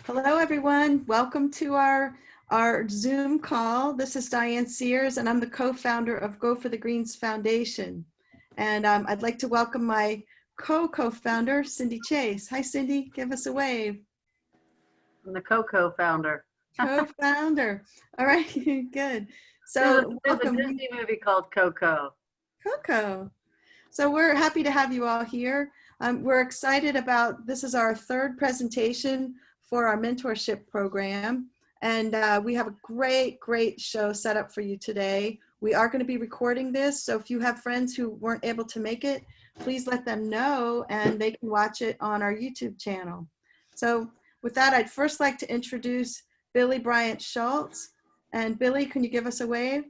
Hello, everyone. Welcome to our Zoom call. This is Diane Sears, and I'm the co-founder of Go for the Greens Foundation. And I'd like to welcome my co-founder, Cindy Chace. Hi, Cindy. Give us a wave. I'm the co-founder. Co-founder. All right, good. So there's a Disney movie called Coco. Coco. So we're happy to have you all here. We're excited about, this is our third presentation for our mentorship program. And we have a great show set up for you today. We are going to be recording this. So if you have friends who weren't able to make it, please let them know and they can watch it on our YouTube channel. So with that, I'd first like to introduce Billie Bryant Schultz. And Billie, can you give us a wave?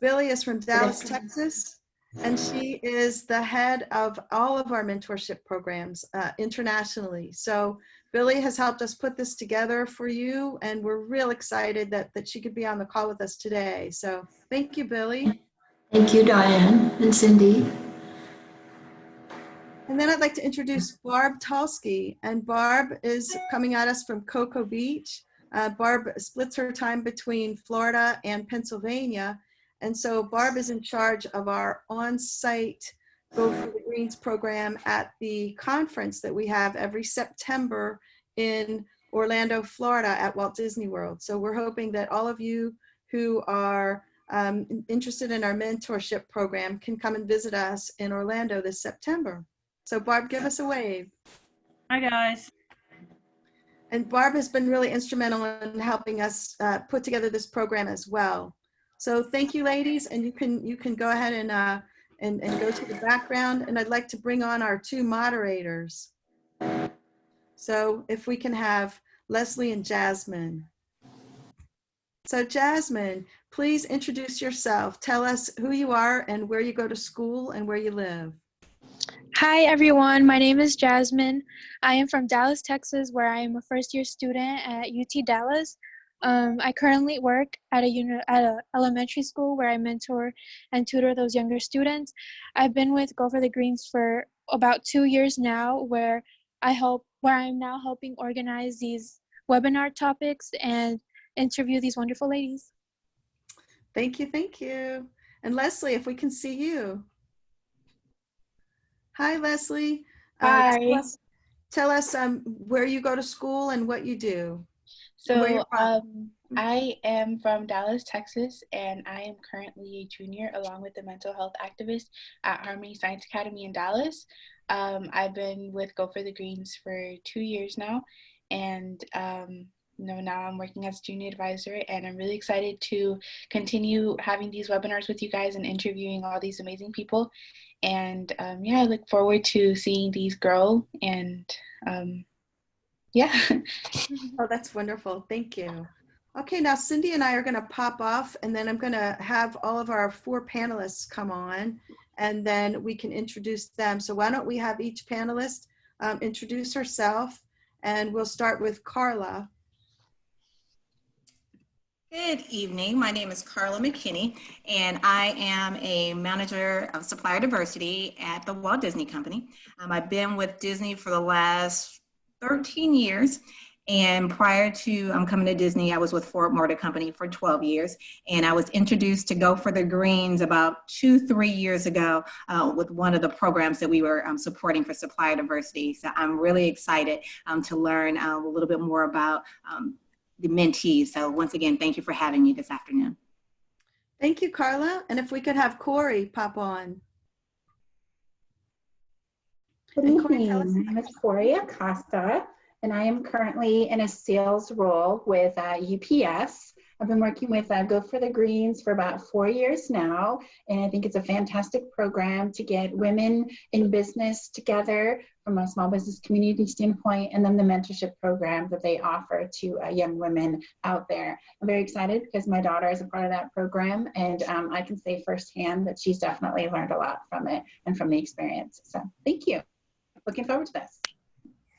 Billie is from Dallas, Texas. And she is the head of all of our mentorship programs internationally. So Billie has helped us put this together for you, and we're real excited that she could be on the call with us today. So thank you, Billie. Thank you, Diane and Cindy. And then I'd like to introduce Barb Tulsky, and Barb is coming at us from Cocoa Beach. Barb splits her time between Florida and Pennsylvania. And so Barb is in charge of our on-site Go for the Greens program at the conference that we have every September in Orlando, Florida at Walt Disney World. So we're hoping that all of you who are interested in our mentorship program can come and visit us in Orlando this September. So Barb, give us a wave. Hi, guys. And Barb has been really instrumental in helping us put together this program as well. So thank you, ladies, and you can go ahead and go to the background. And I'd like to bring on our two moderators. So if we can have Leslie and Jasmin. So Jasmin, please introduce yourself. Tell us who you are and where you go to school and where you live. Hi, everyone. My name is Jasmin. I am from Dallas, Texas, where I am a first-year student at UT Dallas. I currently work at a elementary school where I mentor and tutor those younger students. I've been with Go for the Greens for about 2 years now, where I'm now helping organize these webinar topics and interview these wonderful ladies. Thank you. And Leslie, if we can see you. Hi, Leslie. Hi. Tell us where you go to school and what you do. So I am from Dallas, Texas, and I am currently a junior along with the mental health activist at Harmony Science Academy in Dallas. I've been with Go for the Greens for 2 years now, and now I'm working as a junior advisor, and I'm really excited to continue having these webinars with you guys and interviewing all these amazing people. And I look forward to seeing these grow and yeah. Oh, that's wonderful. Thank you. Okay, now Cindy and I are going to pop off, and then I'm going to have all of our 4 panelists come on, and then we can introduce them. So why don't we have each panelist introduce herself, and we'll start with Carla. Good evening. My name is Carla McKinney, and I am a manager of supplier diversity at the Walt Disney Company. I've been with Disney for the last 13 years. And prior to coming to Disney, I was with Ford Motor Company for 12 years. And I was introduced to Go for the Greens about 2-3 years ago with one of the programs that we were supporting for supplier diversity. So I'm really excited to learn a little bit more about the mentees. So once again, thank you for having me this afternoon. Thank you, Carla. And if we could have Corey pop on. Good evening. My name is Corey Acosta, and I am currently in a sales role with UPS. I've been working with Go for the Greens for about 4 years now, and I think it's a fantastic program to get women in business together from a small business community standpoint, and then the mentorship program that they offer to young women out there. I'm very excited because my daughter is a part of that program, and I can say firsthand that she's definitely learned a lot from it and from the experience. So thank you. Looking forward to this.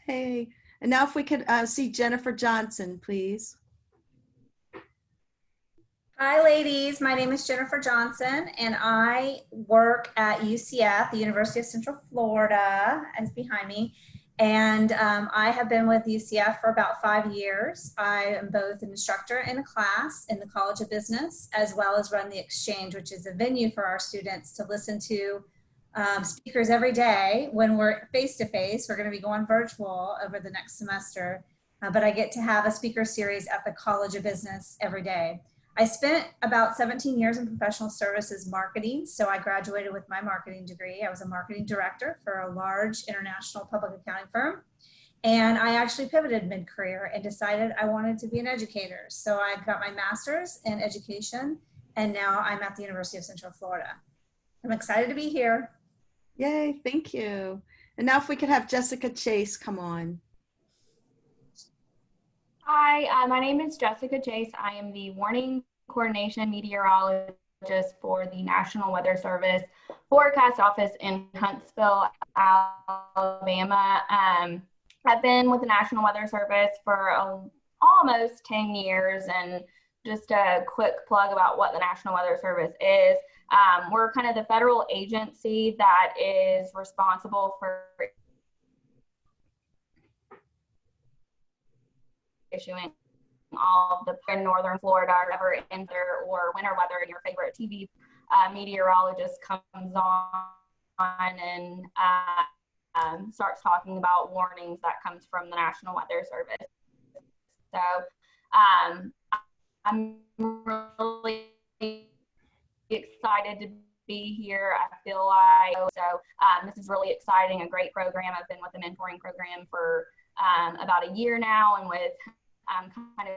Hey, and now if we could see Jennifer Johnson, please. Hi ladies, my name is Jennifer Johnson and I work at UCF, the University of Central Florida, as behind me. And I have been with UCF for about 5 years. I am both an instructor in a class in the College of Business, as well as run the Exchange, which is a venue for our students to listen to speakers every day. When we're face-to-face, we're going to be going virtual over the next semester, but I get to have a speaker series at the College of Business every day. I spent about 17 years in professional services marketing. So I graduated with my marketing degree. I was a marketing director for a large international public accounting firm. And I actually pivoted mid-career and decided I wanted to be an educator. So I got my master's in education, and now I'm at the University of Central Florida. I'm excited to be here. Yay, thank you. And now if we could have Jessica Chace come on. Hi, my name is Jessica Chace. I am the Warning Coordination Meteorologist for the National Weather Service Forecast Office in Huntsville, Alabama. I've been with the National Weather Service for almost 10 years, and just a quick plug about what the National Weather Service is. We're kind of the federal agency that is responsible for issuing all of the in northern Florida or ever in there or winter weather. Your favorite TV meteorologist comes on and starts talking about warnings that comes from the National Weather Service. So I'm really excited to be here. I feel like this is really exciting, a great program. I've been with the mentoring program for about a year now, and with kind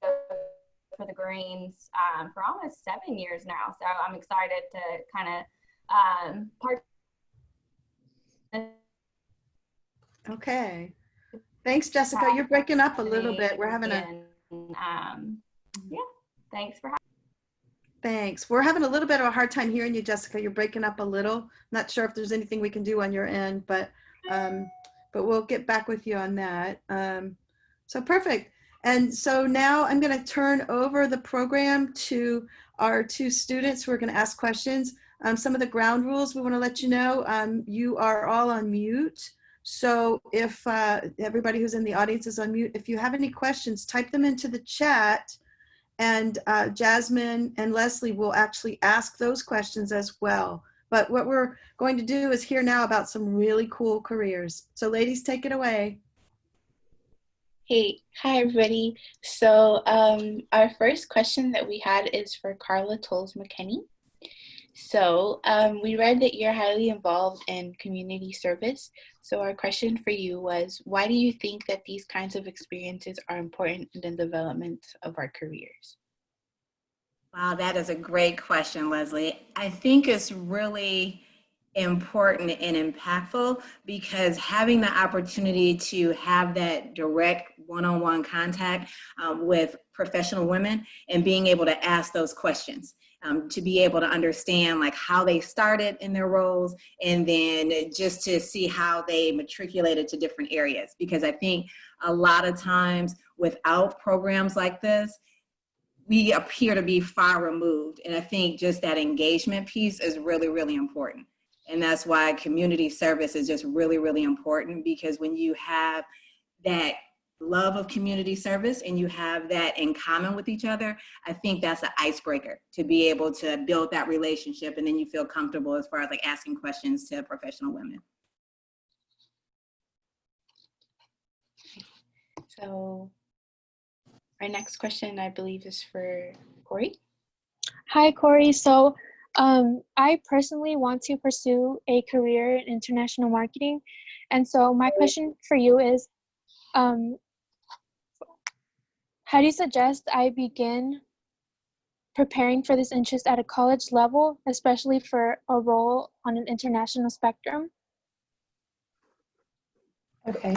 of for the Greens for almost 7 years now. So I'm excited to kind of Okay. Thanks, Jessica. You're breaking up a little bit. We're having a... yeah, thanks for having me. Thanks. We're having a little bit of a hard time hearing you, Jessica. You're breaking up a little. Not sure if there's anything we can do on your end, but we'll get back with you on that. So perfect. And so now I'm going to turn over the program to our two students who are going to ask questions. Some of the ground rules we want to let you know. You are all on mute. So if everybody who's in the audience is on mute, if you have any questions, type them into the chat, and Jasmin and Leslie will actually ask those questions as well. But what we're going to do is hear now about some really cool careers. So ladies, take it away. Hey, hi everybody. So our first question that we had is for Carla McKinney. So we read that you're highly involved in community service. So our question for you was, why do you think that these kinds of experiences are important in the development of our careers? Wow, that is a great question, Leslie. I think it's really important and impactful because having the opportunity to have that direct one-on-one contact with professional women and being able to ask those questions, to be able to understand like how they started in their roles, and then just to see how they matriculated to different areas. Because I think a lot of times without programs like this, we appear to be far removed. And I think just that engagement piece is really, really important. And that's why community service is just really, really important, because when you have that love of community service and you have that in common with each other, I think that's an icebreaker to be able to build that relationship, and then you feel comfortable as far as like asking questions to professional women. So our next question, I believe, is for Corey. Hi, Corey. So I personally want to pursue a career in international marketing. And so my question for you is, how do you suggest I begin preparing for this interest at a college level, especially for a role on an international spectrum? Okay,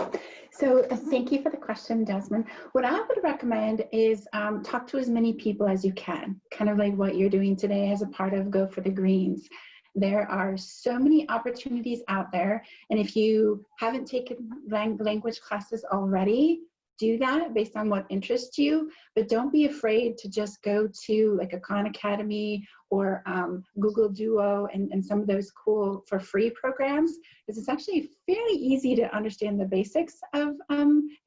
so thank you for the question, Jasmin. What I would recommend is talk to as many people as you can, kind of like what you're doing today as a part of Go for the Greens. There are so many opportunities out there, and if you haven't taken language classes already, do that based on what interests you, but don't be afraid to just go to like a Khan Academy or Google Duo and some of those cool for free programs, because it's actually fairly easy to understand the basics of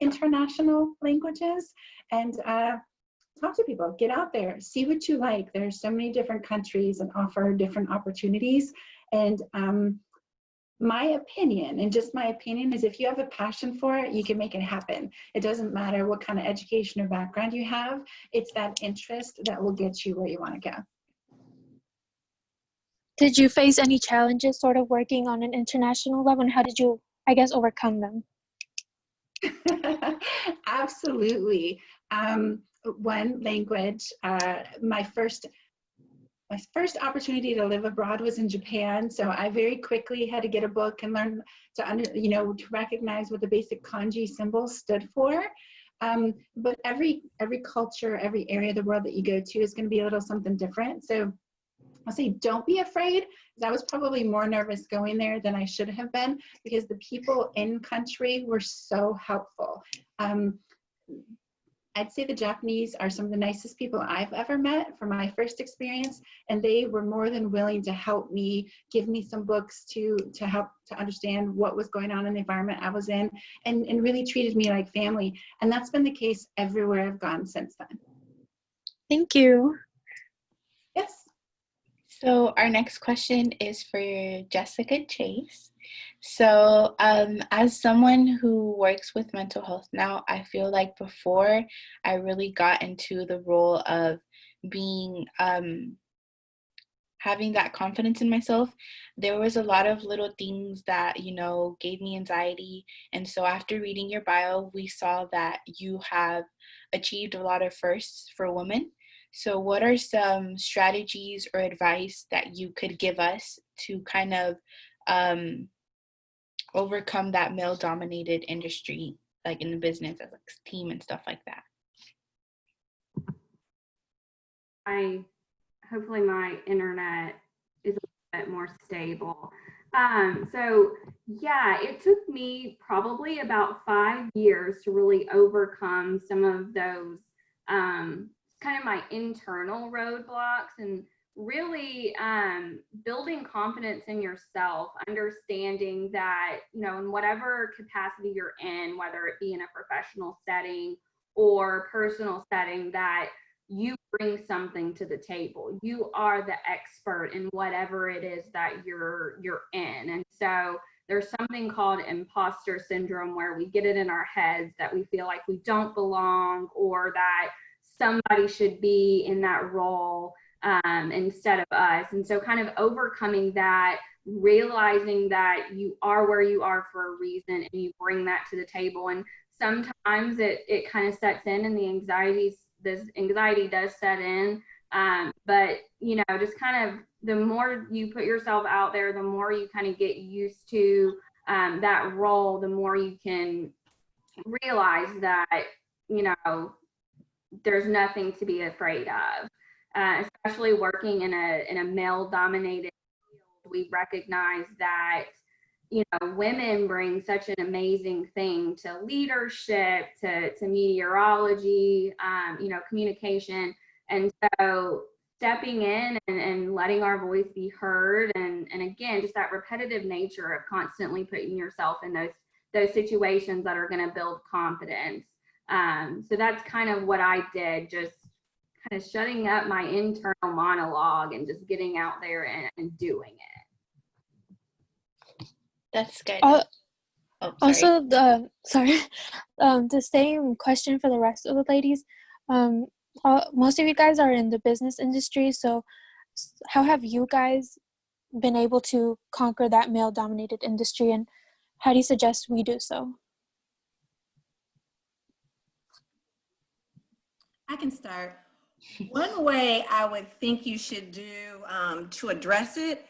international languages. And talk to people, get out there, see what you like. There's so many different countries and offer different opportunities. And my opinion, and just my opinion, is if you have a passion for it, you can make it happen. It doesn't matter what kind of education or background you have. It's that interest that will get you where you want to go. Did you face any challenges sort of working on an international level, and how did you, I guess, overcome them? Absolutely. One, language. My first opportunity to live abroad was in Japan, so I very quickly had to get a book and learn to to recognize what the basic kanji symbols stood for. But every culture, every area of the world that you go to is going to be a little something different. So I'll say don't be afraid, because I was probably more nervous going there than I should have been, because the people in country were so helpful. I'd say the Japanese are some of the nicest people I've ever met for my first experience, and they were more than willing to help me, give me some books to help to understand what was going on in the environment I was in, and really treated me like family. And that's been the case everywhere I've gone since then. Thank you. Yes. So our next question is for Jessica Chace. So as someone who works with mental health now, I feel like before I really got into the role of being, having that confidence in myself, there was a lot of little things that, gave me anxiety. And so after reading your bio, we saw that you have achieved a lot of firsts for women. So what are some strategies or advice that you could give us to kind of overcome that male-dominated industry, like in the business as a team and stuff like that? Hopefully my internet is a bit more stable. So yeah, it took me probably about 5 years to really overcome some of those kind of my internal roadblocks, and really building confidence in yourself, understanding that, in whatever capacity you're in, whether it be in a professional setting or personal setting, that you bring something to the table. You are the expert in whatever it is that you're in. And so there's something called imposter syndrome, where we get it in our heads that we feel like we don't belong, or that somebody should be in that role instead of us. And so kind of overcoming that, realizing that you are where you are for a reason, and you bring that to the table. And sometimes it kind of sets in, and this anxiety does set in. But, just kind of the more you put yourself out there, the more you kind of get used to that role, the more you can realize that, there's nothing to be afraid of. Especially working in a male-dominated field, we recognize that, women bring such an amazing thing to leadership, to meteorology, communication. And so stepping in and letting our voice be heard, and again, just that repetitive nature of constantly putting yourself in those situations that are going to build confidence. So that's kind of what I did, just kind of shutting up my internal monologue and just getting out there and doing it. That's good. Also, the same question for the rest of the ladies. Most of you guys are in the business industry, so how have you guys been able to conquer that male-dominated industry, and how do you suggest we do so? I can start. One way I would think you should do to address it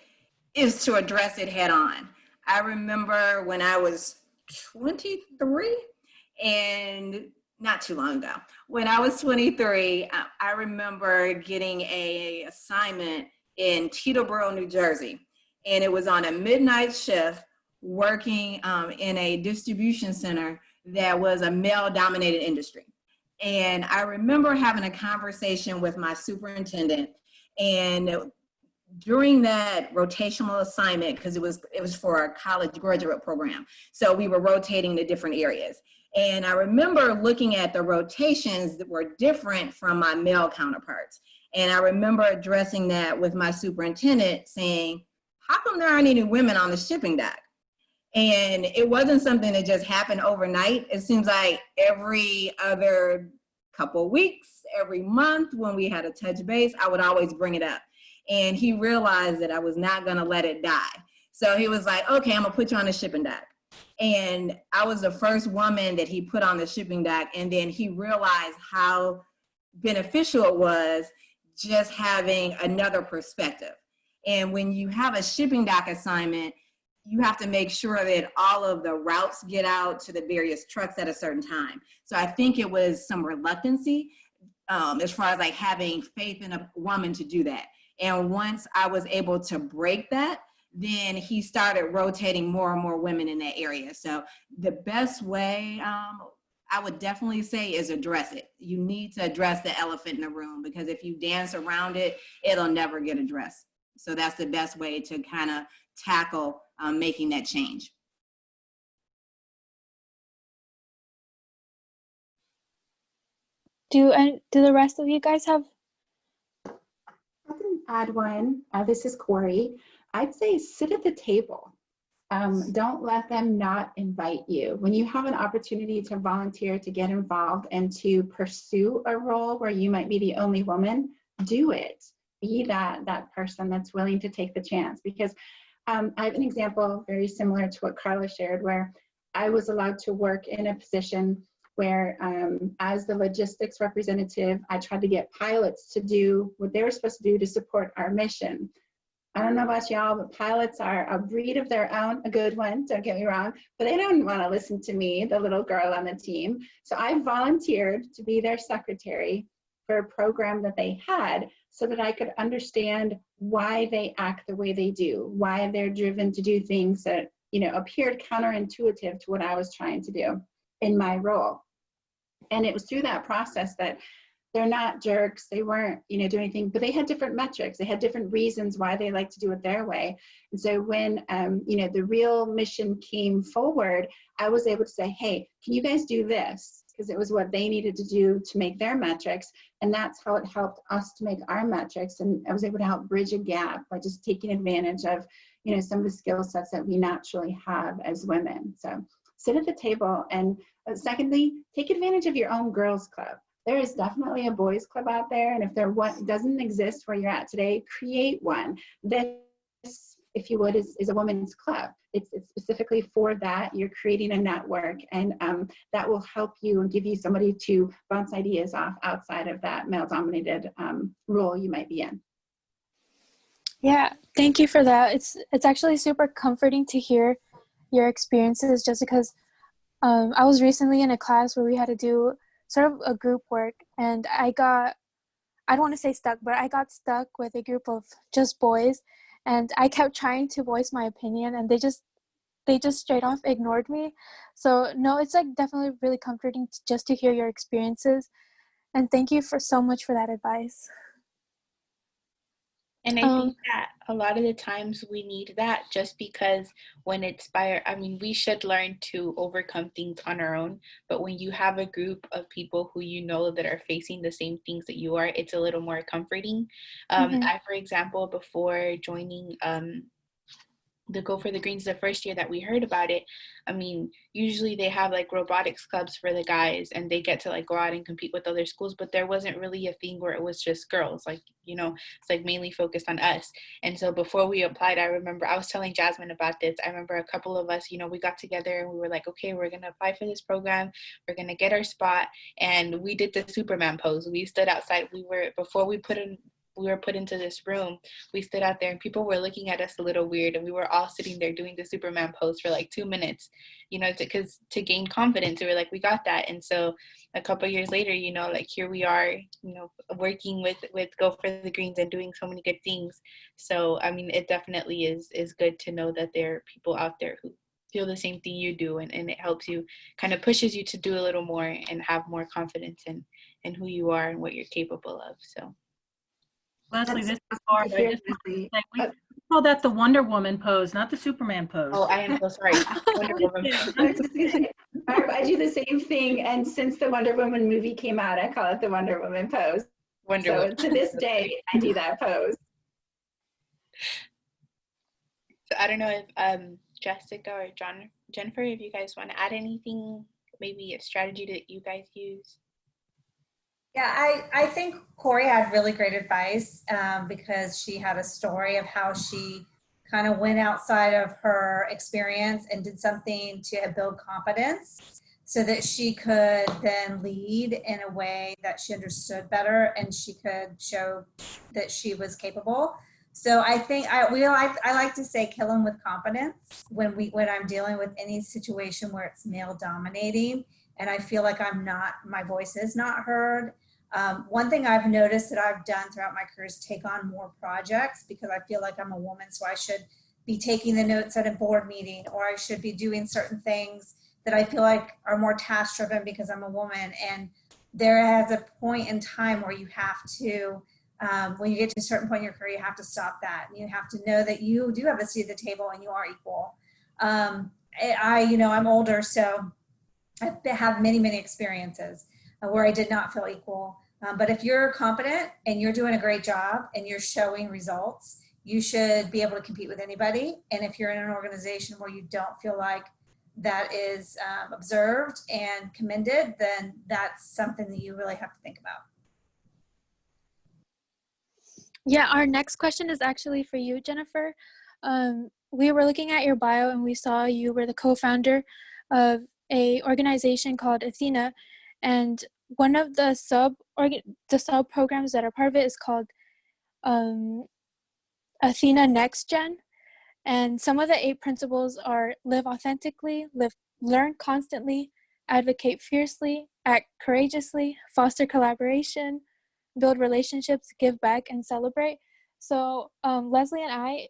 is to address it head on. I remember when I was 23, and not too long ago, when I was 23, I remember getting an assignment in Teterboro, New Jersey, and it was on a midnight shift working in a distribution center that was a male-dominated industry. And I remember having a conversation with my superintendent, and during that rotational assignment, because it was for a college graduate program, so we were rotating to different areas. And I remember looking at the rotations that were different from my male counterparts. And I remember addressing that with my superintendent, saying, how come there aren't any women on the shipping dock? And it wasn't something that just happened overnight. It seems like every other couple of weeks, every month when we had a touch base, I would always bring it up. And he realized that I was not gonna let it die. So he was like, okay, I'm gonna put you on the shipping dock. And I was the first woman that he put on the shipping dock. And then he realized how beneficial it was just having another perspective. And when you have a shipping dock assignment, you have to make sure that all of the routes get out to the various trucks at a certain time. So I think it was some reluctancy as far as like having faith in a woman to do that. And once I was able to break that, then he started rotating more and more women in that area. So the best way I would definitely say is address it. You need to address the elephant in the room, because if you dance around it, it'll never get addressed. So that's the best way to kind of tackle making that change. Do the rest of you guys have? I can add one. This is Corey. I'd say sit at the table. Don't let them not invite you. When you have an opportunity to volunteer, to get involved, and to pursue a role where you might be the only woman, do it. Be that person that's willing to take the chance. Because I have an example very similar to what Carla shared, where I was allowed to work in a position where as the logistics representative, I tried to get pilots to do what they were supposed to do to support our mission. I don't know about y'all, but pilots are a breed of their own, a good one, don't get me wrong, but they don't want to listen to me, the little girl on the team. So I volunteered to be their secretary for a program that they had, so that I could understand why they act the way they do, why they're driven to do things that, you know, appeared counterintuitive to what I was trying to do in my role. And it was through that process that they're not jerks, they weren't, you know, doing anything, but they had different metrics, they had different reasons why they like to do it their way. And so when, you know, the real mission came forward, I was able to say, hey, can you guys do this? Because it was what they needed to do to make their metrics. And that's how it helped us to make our metrics. And I was able to help bridge a gap by just taking advantage of, you know, some of the skill sets that we naturally have as women. So sit at the table. And secondly, take advantage of your own girls club. There is definitely a boys club out there. And if there doesn't exist where you're at today, create one. This, if you would, is a women's club. It's specifically for that. You're creating a network, and that will help you and give you somebody to bounce ideas off outside of that male-dominated role you might be in. Yeah, thank you for that. It's actually super comforting to hear your experiences, just because I was recently in a class where we had to do sort of a group work, and I don't want to say stuck, but I got stuck with a group of just boys, and I kept trying to voice my opinion, and they just straight off ignored me. So no, it's like definitely really comforting just to hear your experiences, and thank you for so much for that advice. And I think that a lot of the times we need that, just because when it's we should learn to overcome things on our own, but when you have a group of people who you know that are facing the same things that you are, it's a little more comforting. I, for example, before joining the Go for the Greens, the first year that we heard about it, I mean, usually they have like robotics clubs for the guys, and they get to like go out and compete with other schools, but there wasn't really a thing where it was just girls, like, you know, it's like mainly focused on us. And so before we applied, I remember I was telling Jasmin about this. I remember a couple of us, you know, we got together and we were like, okay, we're going to apply for this program. We're going to get our spot. And we did the Superman pose. We stood outside. Before we were put into this room, we stood out there and people were looking at us a little weird, and we were all sitting there doing the Superman pose for like 2 minutes, you know, to gain confidence. We were like, we got that. And so a couple of years later, you know, like here we are, you know, working with Go for the Greens and doing so many good things. So I mean, it definitely is good to know that there are people out there feel the same thing you do, and it helps you, kind of pushes you to do a little more and have more confidence in who you are and what you're capable of. So Leslie, this is hard. I just want to say, we call that the Wonder Woman pose, not the Superman pose. oh, I am so sorry. Wonder Woman. I do the same thing, and since the Wonder Woman movie came out, I call it the Wonder Woman pose. Wonder Woman. To this day, I do that pose. So I don't know if Jessica or Jennifer, if you guys want to add anything, maybe a strategy that you guys use. Yeah, I think Corey had really great advice because she had a story of how she kind of went outside of her experience and did something to build confidence so that she could then lead in a way that she understood better and she could show that she was capable. So I think I like to say kill them with confidence when I'm dealing with any situation where it's male dominating and I feel like my voice is not heard. One thing I've noticed that I've done throughout my career is take on more projects because I feel like I'm a woman, so I should be taking the notes at a board meeting, or I should be doing certain things that I feel like are more task driven because I'm a woman. And there is a point in time where you have to, when you get to a certain point in your career, you have to stop that. And you have to know that you do have a seat at the table and you are equal. I'm older, so I have many, many experiences where I did not feel equal. But if you're competent and you're doing a great job and you're showing results, you should be able to compete with anybody. And if you're in an organization where you don't feel like that is observed and commended, then that's something that you really have to think about. Yeah, our next question is actually for you, Jennifer. We were looking at your bio and we saw you were the co-founder of a organization called Athena, and one of the sub programs that are part of it is called Athena Next Gen. And some of the 8 principles are live authentically, learn constantly, advocate fiercely, act courageously, foster collaboration, build relationships, give back, and celebrate. So Leslie and I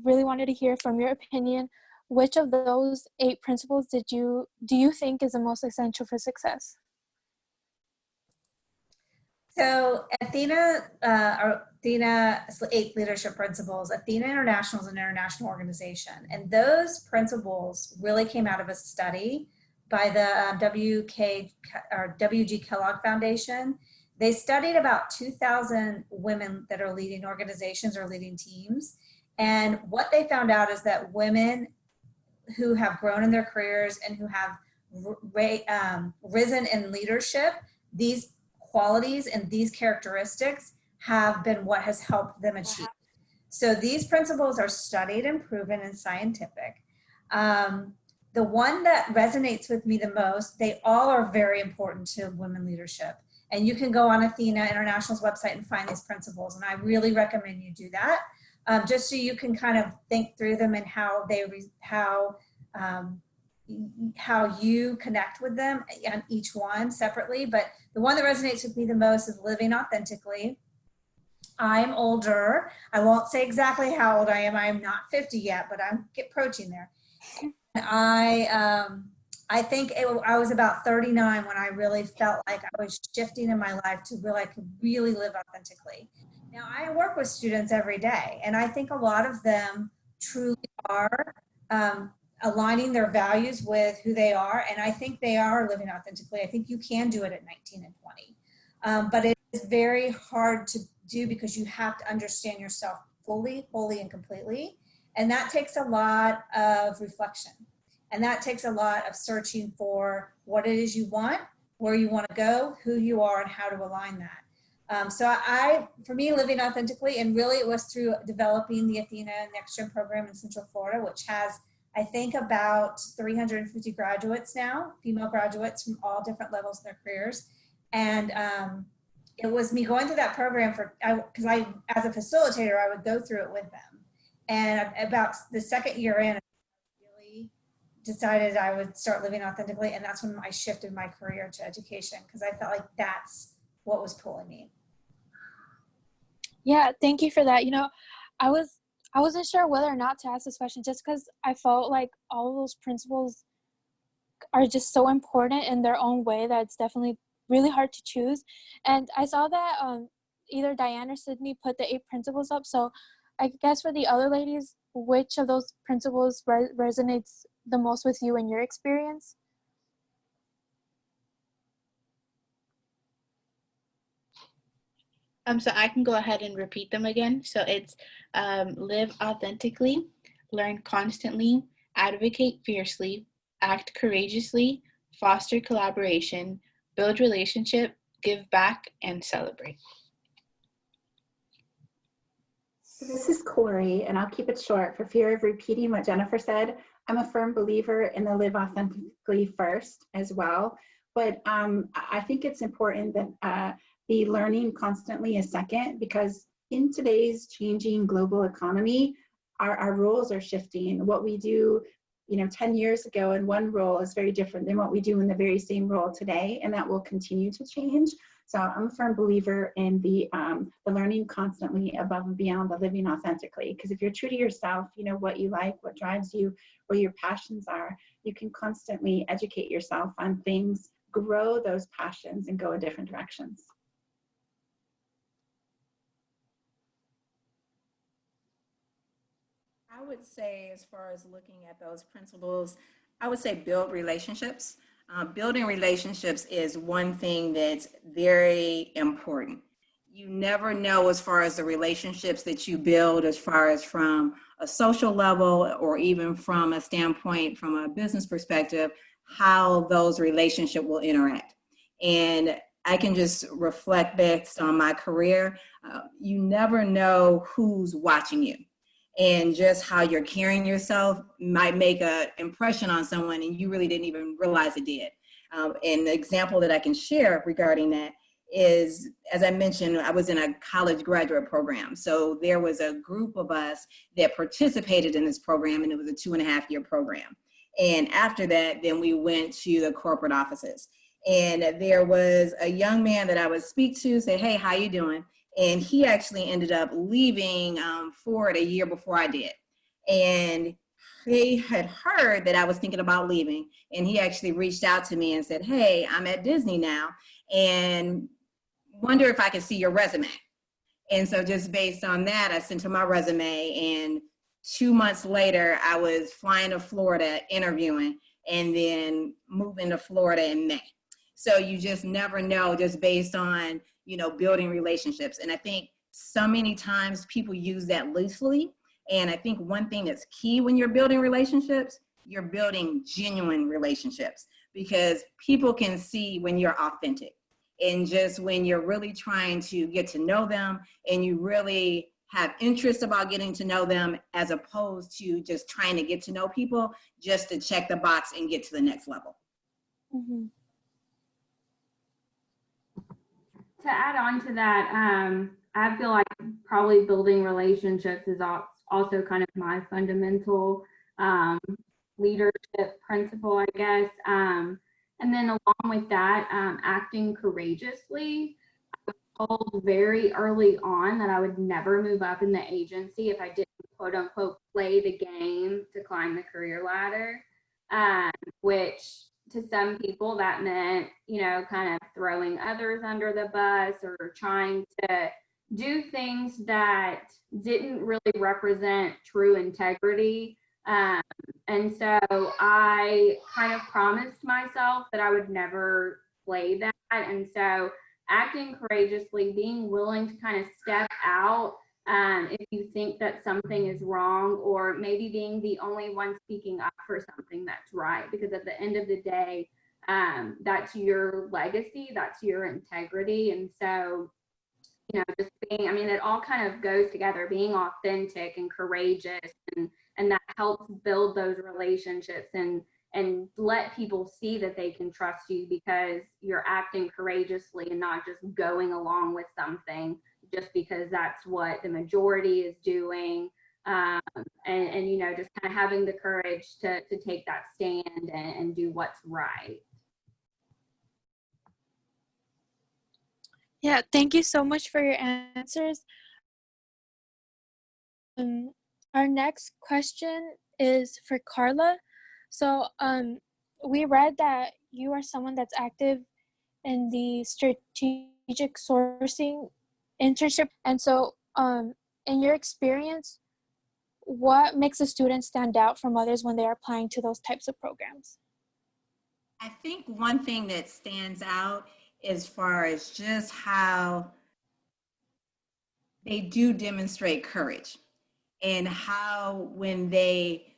really wanted to hear from your opinion, which of those 8 principles do you think is the most essential for success? So Athena's 8 leadership principles. Athena International is an international organization, and those principles really came out of a study by the W.G. Kellogg Foundation. They studied about 2,000 women that are leading organizations or leading teams, and what they found out is that women who have grown in their careers and who have risen in leadership, these qualities and these characteristics have been what has helped them achieve. So these principles are studied and proven and scientific. The one that resonates with me the most, they all are very important to women leadership. And you can go on Athena International's website and find these principles. And I really recommend you do that, just so you can kind of think through them and how you connect with them on each one separately. But the one that resonates with me the most is living authentically. I'm older. I won't say exactly how old I am. I'm not 50 yet, but I'm approaching there. I think I was about 39 when I really felt like I was shifting in my life to where I could really live authentically. Now, I work with students every day, and I think a lot of them truly are aligning their values with who they are, and I think they are living authentically. I think you can do it at 19 and 20, but it is very hard to do because you have to understand yourself fully, wholly, and completely, and that takes a lot of reflection, and that takes a lot of searching for what it is you want, where you want to go, who you are, and how to align that. So for me, living authentically, and really it was through developing the Athena Next Gen program in Central Florida, which has, I think, about 350 graduates now, female graduates from all different levels in their careers. And it was me going through that program because I, as a facilitator, I would go through it with them. And about the second year in, I really decided I would start living authentically. And that's when I shifted my career to education, because I felt like that's what was pulling me. Yeah, thank you for that. I I wasn't sure whether or not to ask this question just because I felt like all of those principles are just so important in their own way that it's definitely really hard to choose. And I saw that either Diane or Sydney put the 8 principles up. So I guess for the other ladies, which of those principles resonates the most with you in your experience? So I can go ahead and repeat them again. So it's live authentically, learn constantly, advocate fiercely, act courageously, foster collaboration, build relationship, give back, and celebrate. This is Corey, and I'll keep it short for fear of repeating what Jennifer said. I'm a firm believer in the live authentically first as well, but I think it's important that the learning constantly is second, because in today's changing global economy, our roles are shifting. What we do 10 years ago in one role is very different than what we do in the very same role today, and that will continue to change. So I'm a firm believer in the learning constantly above and beyond the living authentically, because if you're true to yourself, you know what you like, what drives you, where your passions are, you can constantly educate yourself on things, grow those passions, and go in different directions. I would say, as far as looking at those principles, I would say build relationships. Building relationships is one thing that's very important. You never know, as far as the relationships that you build, as far as from a social level or even from a standpoint, from a business perspective, how those relationships will interact. And I can just reflect based on my career. You never know who's watching you. And just how you're carrying yourself might make an impression on someone and you really didn't even realize it did. And the example that I can share regarding that is, as I mentioned, I was in a college graduate program. So there was a group of us that participated in this program, and it was a 2.5-year program. And after that, then we went to the corporate offices. And there was a young man that I would speak to, say, hey, how you doing? And he actually ended up leaving Ford a year before I did. And he had heard that I was thinking about leaving. And he actually reached out to me and said, hey, I'm at Disney now and wonder if I can see your resume. And so just based on that, I sent him my resume. And 2 months later, I was flying to Florida interviewing and then moving to Florida in May. So you just never know, just based on building relationships. And I think so many times people use that loosely. And I think one thing that's key when you're building relationships, you're building genuine relationships, because people can see when you're authentic and just when you're really trying to get to know them and you really have interest about getting to know them, as opposed to just trying to get to know people just to check the box and get to the next level. Mm-hmm. To add on to that, I feel like probably building relationships is also kind of my fundamental leadership principle, I guess. And then along with that, acting courageously. I was told very early on that I would never move up in the agency if I didn't, quote unquote, play the game to climb the career ladder, which to some people that meant, kind of throwing others under the bus or trying to do things that didn't really represent true integrity. And so I kind of promised myself that I would never play that. And so acting courageously, being willing to kind of step out if you think that something is wrong, or maybe being the only one speaking up for something that's right, because at the end of the day, that's your legacy, that's your integrity. And so, just being, it all kind of goes together, being authentic and courageous, and that helps build those relationships and let people see that they can trust you because you're acting courageously and not just going along with something just because that's what the majority is doing. And just kind of having the courage to take that stand and do what's right. Yeah, thank you so much for your answers. Our next question is for Carla. So we read that you are someone that's active in the strategic sourcing internship. And so in your experience, what makes a student stand out from others when they are applying to those types of programs? I think one thing that stands out as far as just how they do demonstrate courage and how when they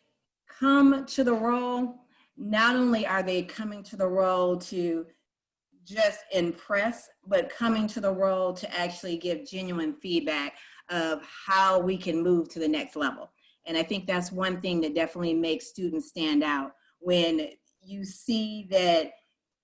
come to the role, not only are they coming to the role to just impress, but coming to the role to actually give genuine feedback of how we can move to the next level. And I think that's one thing that definitely makes students stand out when you see that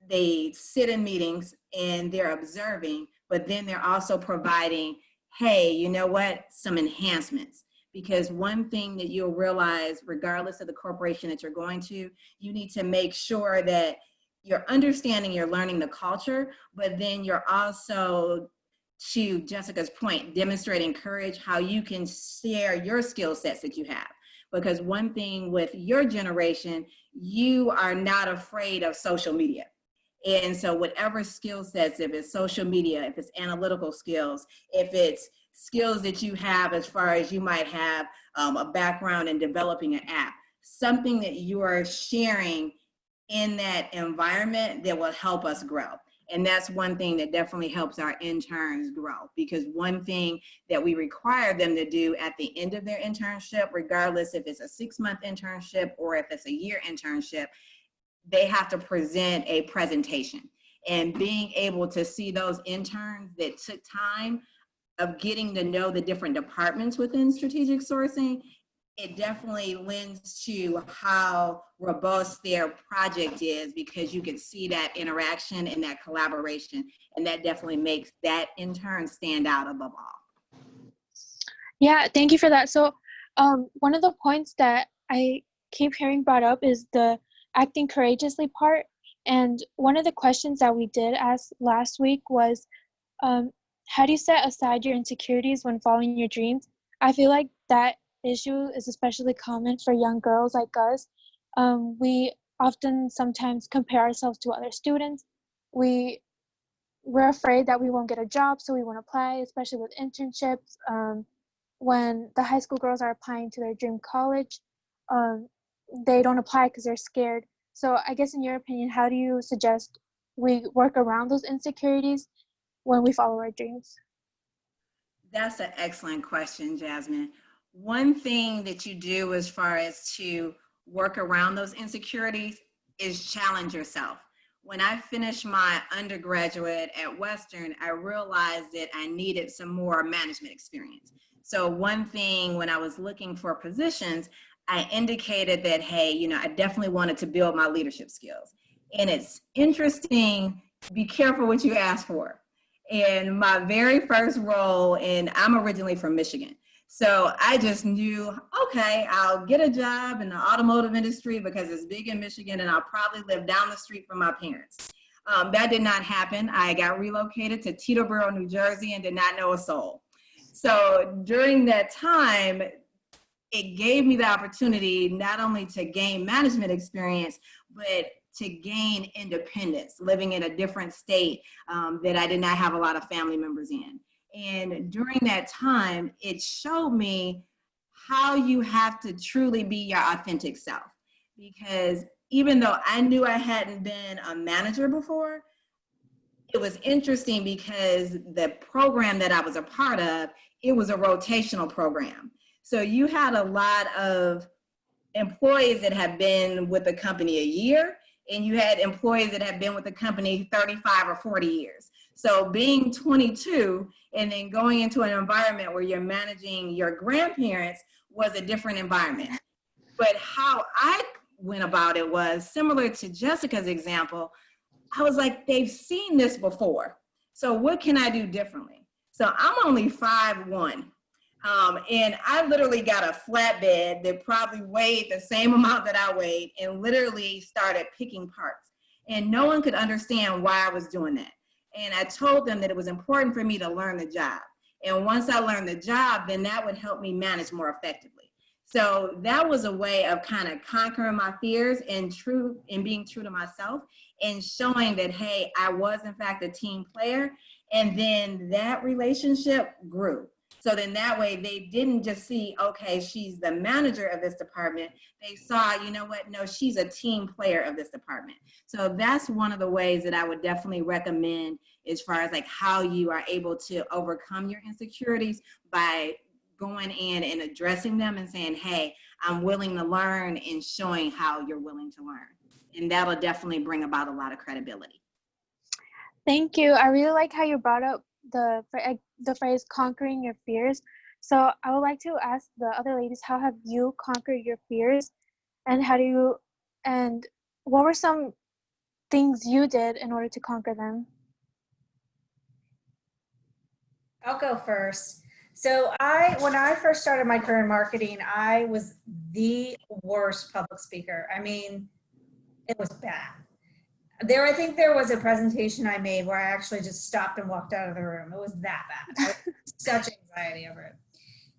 they sit in meetings and they're observing, but then they're also providing, hey, you know what, some enhancements. Because one thing that you'll realize, regardless of the corporation that you're going to, you need to make sure that you're understanding, you're learning the culture, but then you're also, to Jessica's point, demonstrating courage, how you can share your skill sets that you have. Because one thing with your generation, you are not afraid of social media. And so whatever skill sets, if it's social media, if it's analytical skills, if it's skills that you have as far as you might have a background in developing an app, something that you are sharing in that environment that will help us grow. And that's one thing that definitely helps our interns grow, because one thing that we require them to do at the end of their internship, regardless if it's a 6-month internship or if it's a year internship, they have to present a presentation. And being able to see those interns that took time of getting to know the different departments within strategic sourcing, it definitely lends to how robust their project is, because you can see that interaction and that collaboration, and that definitely makes that intern stand out above all. Yeah, thank you for that. So one of the points that I keep hearing brought up is the acting courageously part. And one of the questions that we did ask last week was, how do you set aside your insecurities when following your dreams? I feel like that issue is especially common for young girls like us. We often sometimes compare ourselves to other students. We're afraid that we won't get a job, so we won't apply, especially with internships. When the high school girls are applying to their dream college, they don't apply because they're scared. So I guess in your opinion, how do you suggest we work around those insecurities when we follow our dreams? That's an excellent question, Jasmine. One thing that you do as far as to work around those insecurities is challenge yourself. When I finished my undergraduate at Western, I realized that I needed some more management experience. So one thing when I was looking for positions, I indicated that, hey, you know, I definitely wanted to build my leadership skills. And it's interesting, be careful what you ask for. In my very first role, and I'm originally from Michigan, so I just knew, okay, I'll get a job in the automotive industry because it's big in Michigan, and I'll probably live down the street from my parents. That did not happen. I got relocated to Teterboro, New Jersey, and did not know a soul. So during that time, it gave me the opportunity not only to gain management experience, but to gain independence, living in a different state that I did not have a lot of family members in. And during that time, it showed me how you have to truly be your authentic self. Because even though I knew I hadn't been a manager before, it was interesting because the program that I was a part of, it was a rotational program. So you had a lot of employees that had been with the company a year, and you had employees that had been with the company 35 or 40 years. So being 22 and then going into an environment where you're managing your grandparents was a different environment. But how I went about it was similar to Jessica's example. I was like, they've seen this before. So what can I do differently? So I'm only 5'1". And I literally got a flatbed that probably weighed the same amount that I weighed, and literally started picking parts. And no one could understand why I was doing that. And I told them that it was important for me to learn the job. And once I learned the job, then that would help me manage more effectively. So that was a way of kind of conquering my fears and being true to myself and showing that, hey, I was in fact a team player. And then that relationship grew. So then that way they didn't just see, okay, she's the manager of this department. They saw, you know what, no, she's a team player of this department. So that's one of the ways that I would definitely recommend as far as like how you are able to overcome your insecurities by going in and addressing them and saying, hey, I'm willing to learn, and showing how you're willing to learn. And that'll definitely bring about a lot of credibility. Thank you. I really like how you brought up the phrase conquering your fears. So I would like to ask the other ladies, how have you conquered your fears, and what were some things you did in order to conquer them? I'll go first. So when I first started my career in marketing, I was the worst public speaker. I mean, it was bad. I think there was a presentation I made where I actually just stopped and walked out of the room. It was that bad. I had such anxiety over it.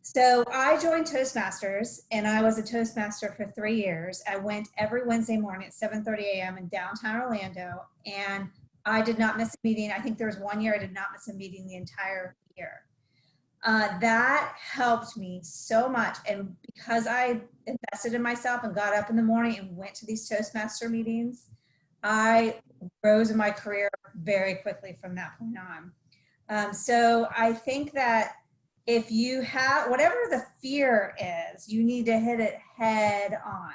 So I joined Toastmasters, and I was a Toastmaster for 3 years. I went every Wednesday morning at 7:30 a.m. in downtown Orlando, and I did not miss a meeting. I think there was 1 year I did not miss a meeting the entire year. That helped me so much. And because I invested in myself and got up in the morning and went to these Toastmaster meetings, I rose in my career very quickly from that point on. So I think that if you have, whatever the fear is, you need to hit it head on.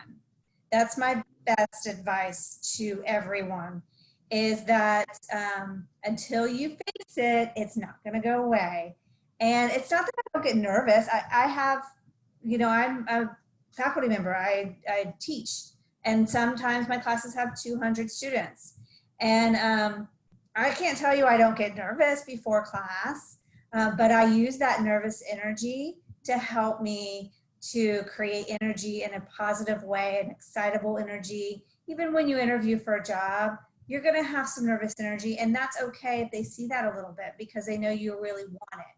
That's my best advice to everyone, is that until you face it, it's not going to go away. And it's not that I don't get nervous. I have, you know, I'm a faculty member. I teach, and sometimes my classes have 200 students. And I can't tell you I don't get nervous before class, but I use that nervous energy to help me to create energy in a positive way, an excitable energy. Even when you interview for a job, you're going to have some nervous energy, and that's okay if they see that a little bit, because they know you really want it.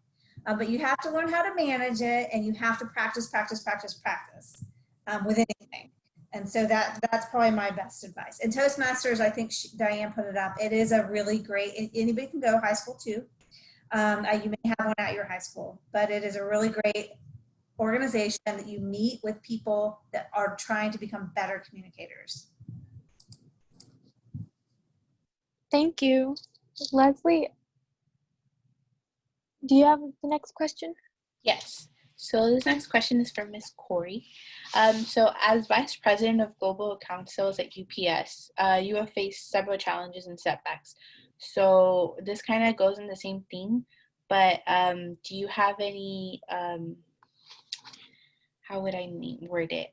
But you have to learn how to manage it, and you have to practice with anything. And so that's probably my best advice. And Toastmasters, I think Diane put it up. It is a really great, anybody can go, high school too. You may have one at your high school, but it is a really great organization that you meet with people that are trying to become better communicators. Thank you. Leslie, do you have the next question? Yes. So this next question is from Ms. Corey. So as Vice President of Global Account Sales at UPS, you have faced several challenges and setbacks. So this kind of goes in the same theme, but do you have any, how would I word it?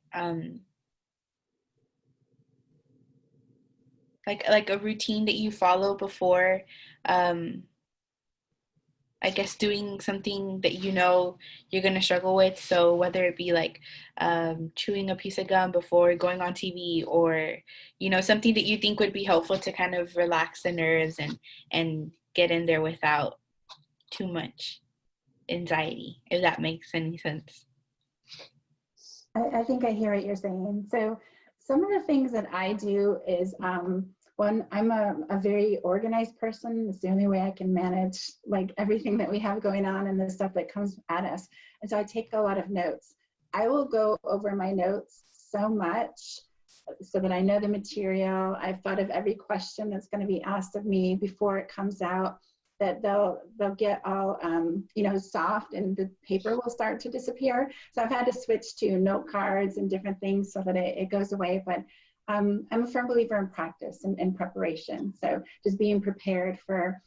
Like a routine that you follow before, I guess, doing something that you know you're going to struggle with. So whether it be like chewing a piece of gum before going on TV, or, you know, something that you think would be helpful to kind of relax the nerves and get in there without too much anxiety, if that makes any sense. I think I hear what you're saying. So some of the things that I do is, one, I'm a very organized person. It's the only way I can manage like everything that we have going on and the stuff that comes at us. And so I take a lot of notes. I will go over my notes so much so that I know the material. I've thought of every question that's going to be asked of me before it comes out, that they'll get all you know, soft, and the paper will start to disappear. So I've had to switch to note cards and different things so that it goes away. But I'm a firm believer in practice and preparation. So just being prepared for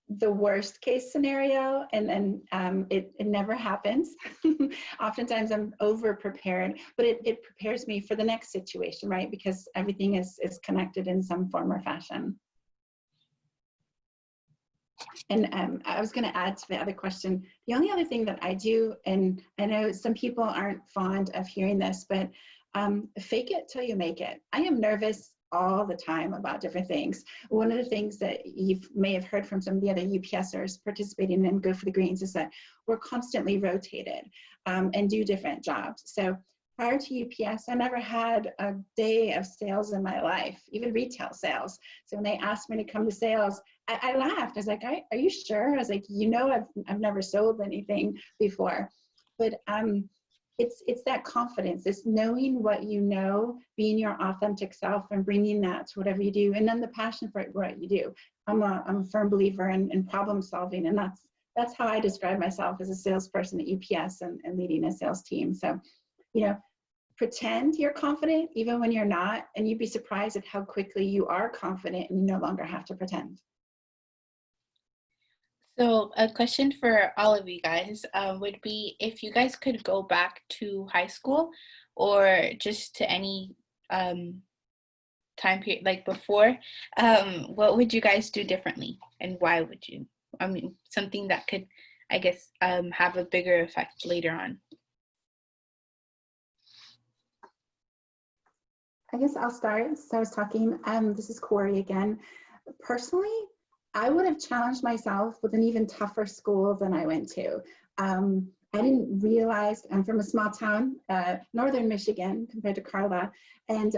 the worst case scenario, and then it never happens. Oftentimes I'm over prepared, but it prepares me for the next situation, right? Because everything is connected in some form or fashion. And I was going to add to the other question, the only other thing that I do, and I know some people aren't fond of hearing this, but fake it till you make it. I am nervous all the time about different things. One of the things that you may have heard from some of the other UPSers participating in Go for the Greens is that we're constantly rotated and do different jobs. So prior to UPS, I never had a day of sales in my life, even retail sales. So when they asked me to come to sales, I laughed. I was like, are you sure? I was like, you know, I've never sold anything before. But it's that confidence, it's knowing what you know, being your authentic self and bringing that to whatever you do, and then the passion for what you do. I'm a firm believer in problem solving, and that's how I describe myself as a salesperson at UPS and leading a sales team. So, you know, pretend you're confident even when you're not, and you'd be surprised at how quickly you are confident and you no longer have to pretend. So a question for all of you guys would be, if you guys could go back to high school or just to any time period like before, what would you guys do differently, and why would you? I mean, something that could, I guess, have a bigger effect later on. I guess I'll start. So I was talking, this is Corey again. Personally, I would have challenged myself with an even tougher school than I went to. I didn't realize, I'm from a small town, northern Michigan compared to Carla, and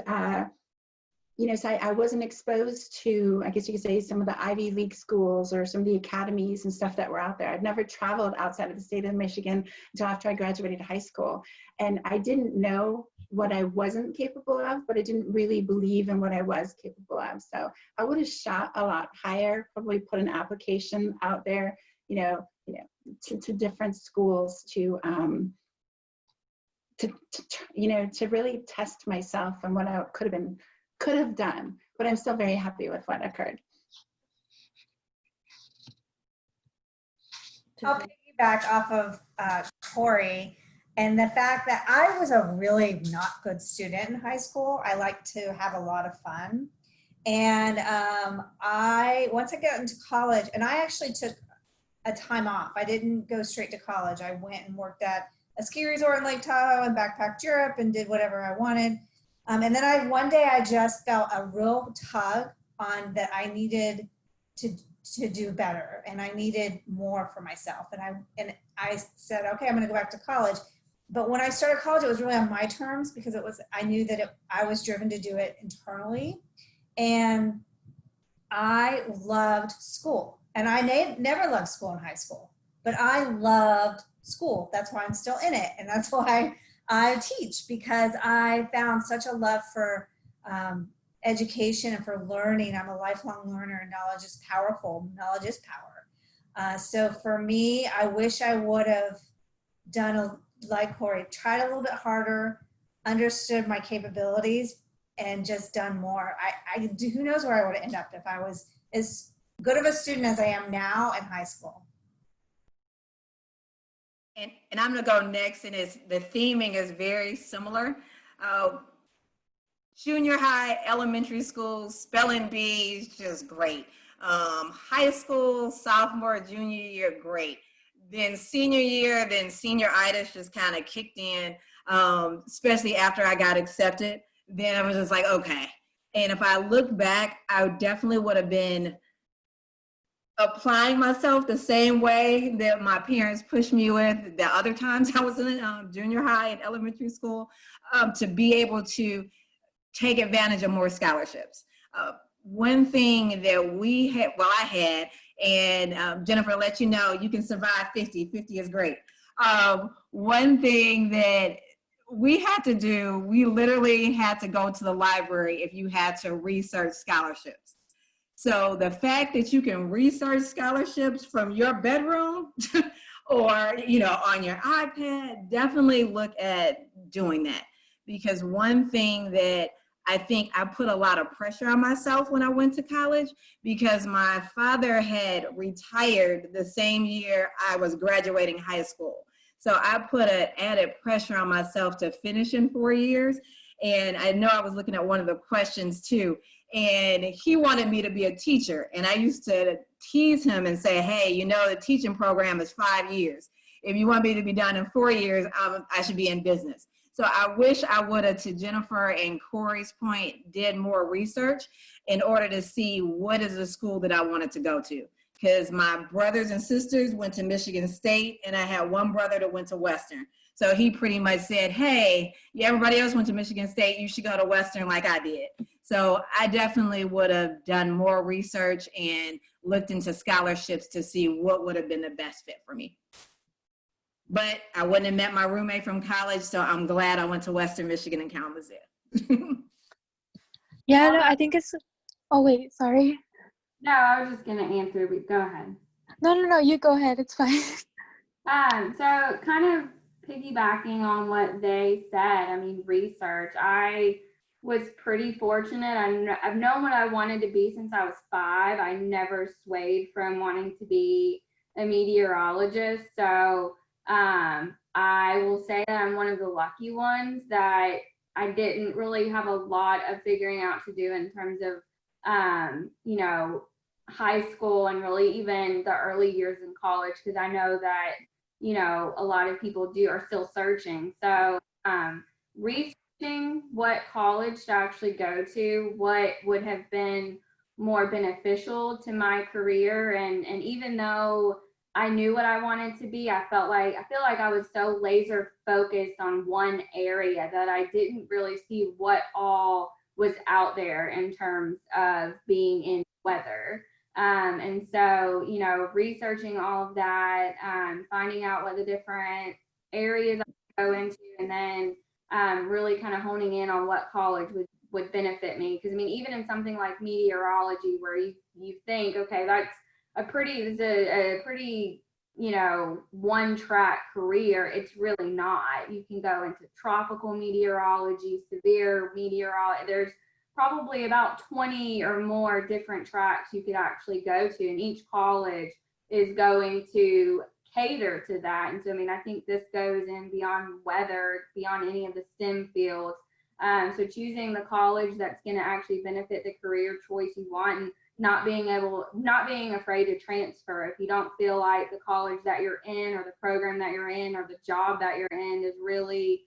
you know, so I wasn't exposed to, I guess you could say, some of the Ivy League schools or some of the academies and stuff that were out there. I'd never traveled outside of the state of Michigan until after I graduated high school. And I didn't know what I wasn't capable of, but I didn't really believe in what I was capable of. So I would have shot a lot higher, probably put an application out there, to different schools to really test myself and what I could have done, but I'm still very happy with what occurred. I'll piggyback off of Corey and the fact that I was a really not good student in high school. I like to have a lot of fun. And once I got into college, and I actually took a time off. I didn't go straight to college. I went and worked at a ski resort in Lake Tahoe and backpacked Europe and did whatever I wanted. And then one day I just felt a real tug on that I needed to do better, and I needed more for myself. And I said, okay, I'm going to go back to college. But when I started college, it was really on my terms, because I knew that I was driven to do it internally, and I loved school. And I never loved school in high school, but I loved school. That's why I'm still in it, and that's why I teach, because I found such a love for education and for learning. I'm a lifelong learner, and knowledge is powerful. Knowledge is power. So for me, I wish I would have done like Corey, tried a little bit harder, understood my capabilities, and just done more. Who knows where I would end up if I was as good of a student as I am now in high school. And I'm gonna go next, and the theming is very similar. Junior high, elementary school, spelling bees, just great. High school, sophomore, junior year, great. Then senior year, then senioritis just kind of kicked in, especially after I got accepted. Then I was just like, okay. And if I look back, I definitely would have been applying myself the same way that my parents pushed me with the other times I was in junior high and elementary school, to be able to take advantage of more scholarships. One thing that I had, and Jennifer, let you know, you can survive 50. 50 is great. One thing that we had to do, we literally had to go to the library if you had to research scholarships. So the fact that you can research scholarships from your bedroom or, on your iPad, definitely look at doing that. Because one thing that I think I put a lot of pressure on myself when I went to college, because my father had retired the same year I was graduating high school. So I put an added pressure on myself to finish in 4 years. And I know I was looking at one of the questions too, and he wanted me to be a teacher. And I used to tease him and say, hey, the teaching program is 5 years. If you want me to be done in 4 years, I should be in business. So I wish I would have, to Jennifer and Corey's point, did more research in order to see what is the school that I wanted to go to. Because my brothers and sisters went to Michigan State, and I had one brother that went to Western. So he pretty much said, hey, everybody else went to Michigan State, you should go to Western like I did. So I definitely would have done more research and looked into scholarships to see what would have been the best fit for me. But I wouldn't have met my roommate from college, so I'm glad I went to Western Michigan in Kalamazoo. Yeah, no, I think it's, oh wait, sorry. No, I was just gonna answer, but go ahead. No, you go ahead, it's fine. So kind of piggybacking on what they said, I mean, research, I was pretty fortunate. I've known what I wanted to be since I was 5. I never swayed from wanting to be a meteorologist. So I will say that I'm one of the lucky ones that I didn't really have a lot of figuring out to do in terms of, you know, high school and really even the early years in college, because I know that, you know, a lot of people are still searching. So researching what college to actually go to, what would have been more beneficial to my career, and even though I knew what I wanted to be, I feel like I was so laser focused on one area that I didn't really see what all was out there in terms of being in weather. And so, you know, researching all of that, finding out what the different areas I could go into, and then really kind of honing in on what college would benefit me. Because I mean, even in something like meteorology, where you think, okay, that's a pretty, you know, one track career, it's really not. You can go into tropical meteorology, severe meteorology. There's probably about 20 or more different tracks you could actually go to, and each college is going to cater to that. And so, I mean, I think this goes in beyond weather, beyond any of the STEM fields. So choosing the college that's going to actually benefit the career choice you want, and not being afraid to transfer. If you don't feel like the college that you're in, or the program that you're in, or the job that you're in is really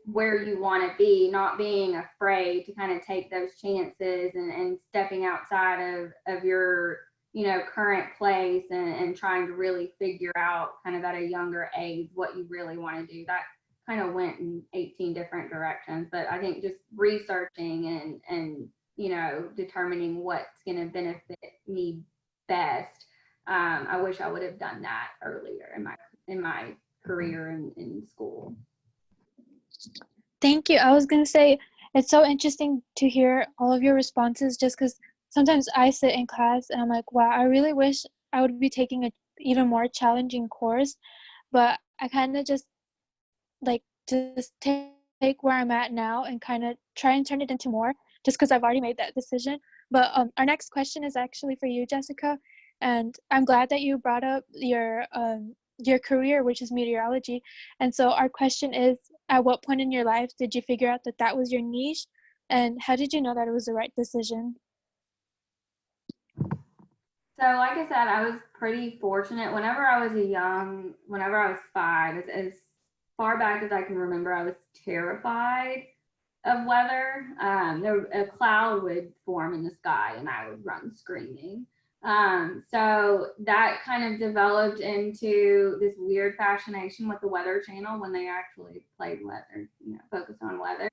where you want to be, not being afraid to kind of take those chances and stepping outside of your, you know, current place, and trying to really figure out kind of at a younger age what you really want to do. That kind of went in 18 different directions, but I think just researching and you know, determining what's going to benefit me best. I wish I would have done that earlier in my career in school. Thank you. I was going to say, it's so interesting to hear all of your responses, just because sometimes I sit in class and I'm like, wow, I really wish I would be taking an even more challenging course, but I kind of just take where I'm at now and kind of try and turn it into more, just because I've already made that decision. But our next question is actually for you, Jessica, and I'm glad that you brought up your career, which is meteorology. And so our question is, at what point in your life did you figure out that that was your niche, and how did you know that it was the right decision? So like I said, I was pretty fortunate. Whenever I was 5, as far back as I can remember, I was terrified of weather. A cloud would form in the sky and I would run screaming. So that kind of developed into this weird fascination with the Weather Channel when they actually played weather, you know, focused on weather.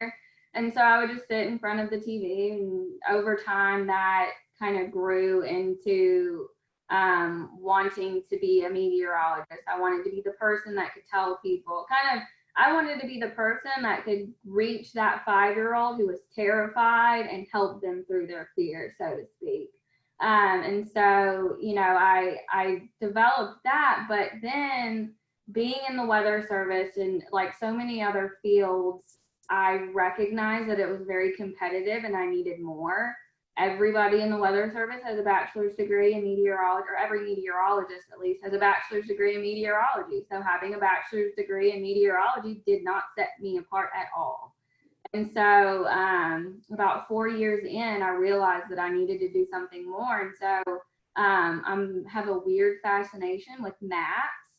And so I would just sit in front of the TV, and over time that kind of grew into wanting to be a meteorologist. I wanted to be the person that could tell people I wanted to be the person that could reach that 5-year-old who was terrified and help them through their fear, so to speak. And so, you know, I developed that, but then being in the weather service and like so many other fields, I recognized that it was very competitive and I needed more. Everybody in the weather service has a bachelor's degree in meteorology, or every meteorologist at least has a bachelor's degree in meteorology. So having a bachelor's degree in meteorology did not set me apart at all. And so about 4 years in, I realized that I needed to do something more. And so I have a weird fascination with maps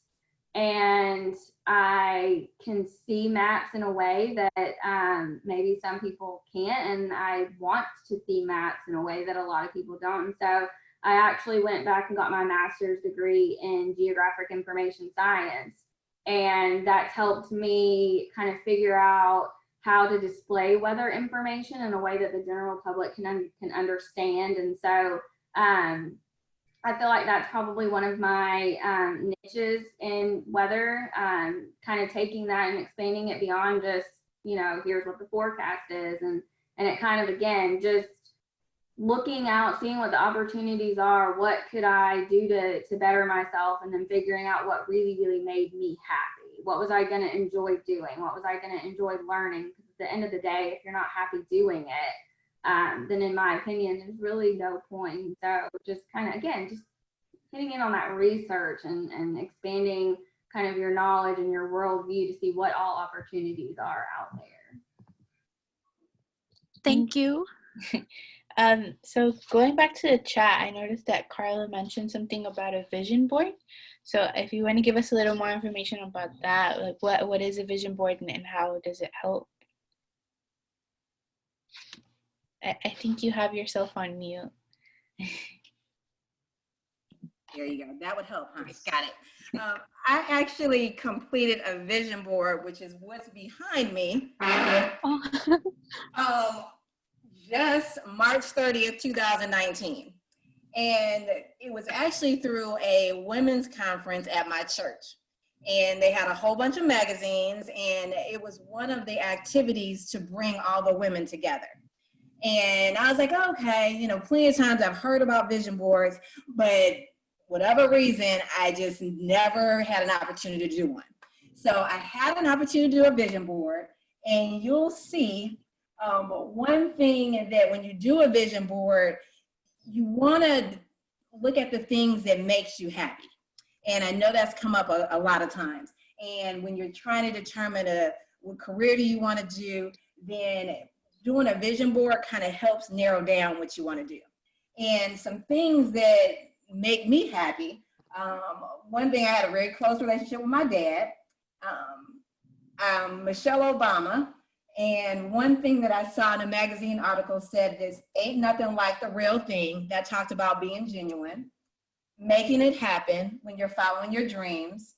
and I can see maps in a way that maybe some people can't, and I want to see maps in a way that a lot of people don't. And so I actually went back and got my master's degree in geographic information science, and that's helped me kind of figure out how to display weather information in a way that the general public can understand. And so I feel like that's probably one of my niches in weather, kind of taking that and expanding it beyond just, here's what the forecast is. And it kind of, again, just looking out, seeing what the opportunities are, what could I do to better myself, and then figuring out what really, really made me happy. What was I going to enjoy doing? What was I going to enjoy learning? Because at the end of the day, if you're not happy doing it, then in my opinion, there's really no point. So just kind of, again, just hitting in on that research and expanding kind of your knowledge and your worldview to see what all opportunities are out there. Thank you. So going back to the chat, I noticed that Carla mentioned something about a vision board. So if you want to give us a little more information about that, like what is a vision board and how does it help? I think you have yourself on mute. There you go. That would help, huh? Got it. I actually completed a vision board, which is what's behind me. Just March 30th, 2019. And it was actually through a women's conference at my church. And they had a whole bunch of magazines, and it was one of the activities to bring all the women together. And I was like, okay, plenty of times I've heard about vision boards, but whatever reason, I just never had an opportunity to do one. So I had an opportunity to do a vision board, and you'll see one thing that when you do a vision board, you want to look at the things that makes you happy. And I know that's come up a lot of times. And when you're trying to determine what career do you want to do, then doing a vision board kind of helps narrow down what you want to do. And some things that make me happy, one thing, I had a very close relationship with my dad, Michelle Obama. And one thing that I saw in a magazine article said this: ain't nothing like the real thing. That talked about being genuine, making it happen when you're following your dreams.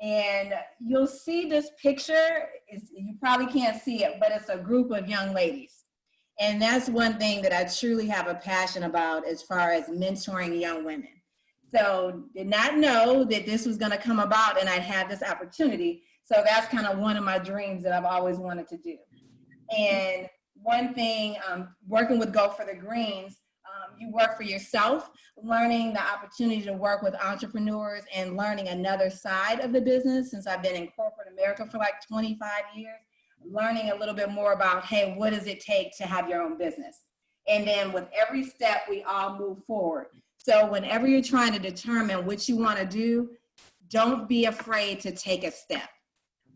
And you'll see this picture, you probably can't see it, but it's a group of young ladies. And that's one thing that I truly have a passion about as far as mentoring young women. So did not know that this was gonna come about and I'd have this opportunity. So that's kind of one of my dreams that I've always wanted to do. And one thing, working with Go for the Greens, you work for yourself, learning the opportunity to work with entrepreneurs and learning another side of the business. Since I've been in corporate America for like 25 years, learning a little bit more about, hey, what does it take to have your own business? And then with every step, we all move forward. So whenever you're trying to determine what you want to do, don't be afraid to take a step.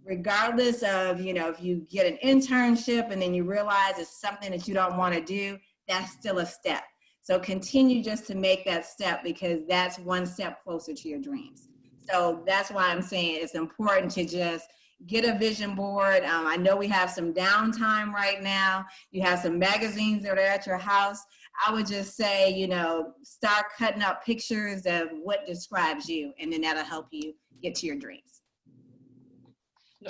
Regardless of, if you get an internship and then you realize it's something that you don't want to do, that's still a step. So continue just to make that step, because that's one step closer to your dreams. So that's why I'm saying it's important to just get a vision board. I know we have some downtime right now. You have some magazines that are at your house. I would just say, start cutting up pictures of what describes you, and then that'll help you get to your dreams.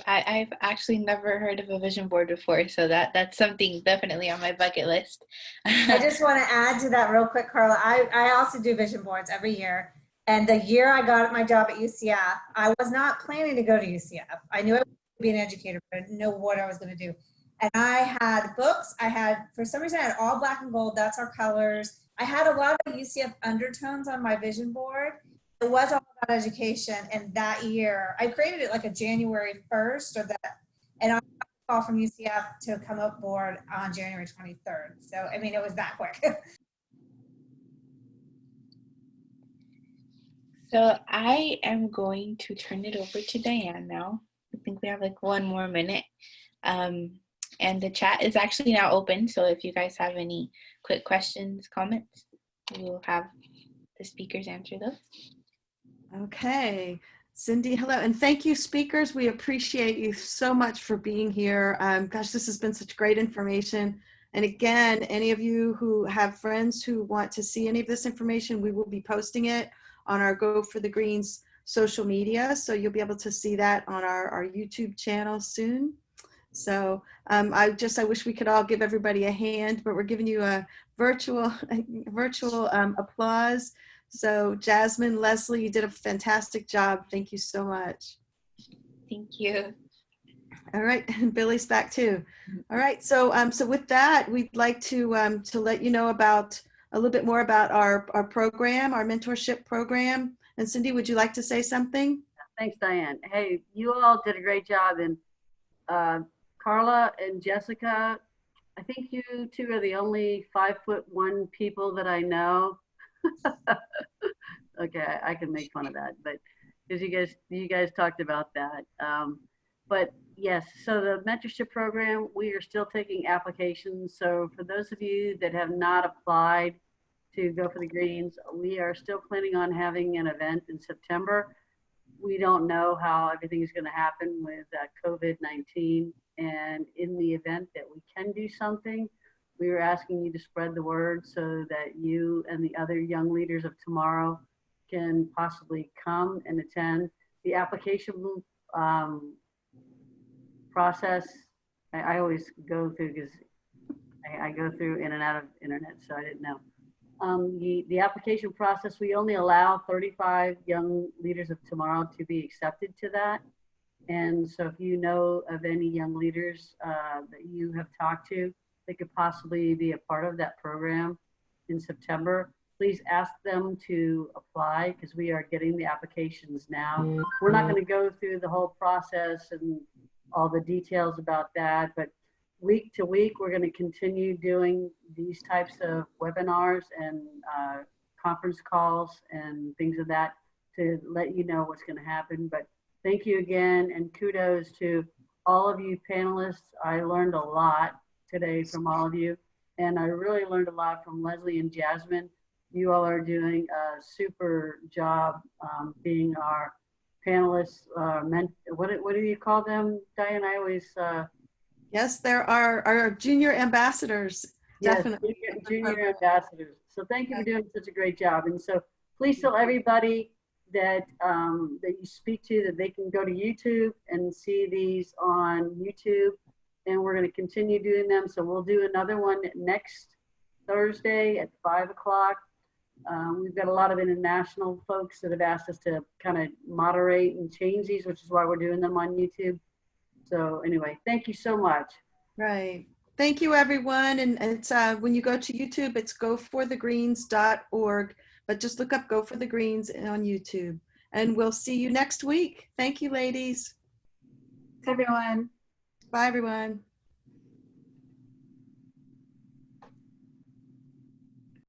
I've actually never heard of a vision board before, so that's something definitely on my bucket list. I just want to add to that real quick, Carla. I also do vision boards every year. And the year I got my job at UCF, I was not planning to go to UCF. I knew I was going to be an educator, but I didn't know what I was going to do. And I had books. For some reason, I had all black and gold. That's our colors. I had a lot of UCF undertones on my vision board. It was all about education. And that year, I created it like a January 1st and I got a call from UCF to come aboard on January 23rd. So, I mean, it was that quick. So I am going to turn it over to Diane now. I think we have like one more minute. And the chat is actually now open. So if you guys have any quick questions, comments, we'll have the speakers answer those. Okay, Cindy, hello. And thank you, speakers. We appreciate you so much for being here. Gosh, this has been such great information. And again, any of you who have friends who want to see any of this information, we will be posting it on our Go for the Greens social media. So you'll be able to see that on our YouTube channel soon. So I wish we could all give everybody a hand, but we're giving you a virtual applause. So Jasmin, Leslie, you did a fantastic job. Thank you so much. Thank you. All right, and Billie's back too. All right, so with that, we'd like to let you know about a little bit more about our program, our mentorship program. And Cindy, would you like to say something? Thanks, Diane. Hey, you all did a great job, and Carla and Jessica, I think you two are the only 5'1" people that I know. Okay, I can make fun of that, but because you guys talked about that. But yes, so the mentorship program, we are still taking applications. So for those of you that have not applied to Go for the Greens, we are still planning on having an event in September. We don't know how everything is going to happen with COVID-19. And in the event that we can do something, we were asking you to spread the word so that you and the other young leaders of tomorrow can possibly come and attend. The application process, I always go through because I go through in and out of internet, so I didn't know. The application process, we only allow 35 young leaders of tomorrow to be accepted to that. And so if you know of any young leaders that you have talked to, they could possibly be a part of that program in September, please ask them to apply because we are getting the applications now. We're not going to go through the whole process and all the details about that, but week to week, we're going to continue doing these types of webinars and conference calls and things of that to let you know what's going to happen. But thank you again, and kudos to all of you panelists. I learned a lot today from all of you, and I really learned a lot from Leslie and Jasmin. You all are doing a super job being our panelists. What do you call them, Diane? I always yes, there are our junior ambassadors. Yes, Definitely. junior ambassadors. So thank you for doing such a great job. And so please tell everybody that that you speak to that they can go to YouTube and see these on YouTube. And we're going to continue doing them. So we'll do another one next Thursday at 5 o'clock. We've got a lot of international folks that have asked us to kind of moderate and change these, which is why we're doing them on YouTube. So anyway, thank you so much. Right. Thank you, everyone. And it's when you go to YouTube, it's goforthegreens.org, but just look up Go for the Greens on YouTube. And we'll see you next week. Thank you, ladies. Thanks, everyone. Bye, everyone.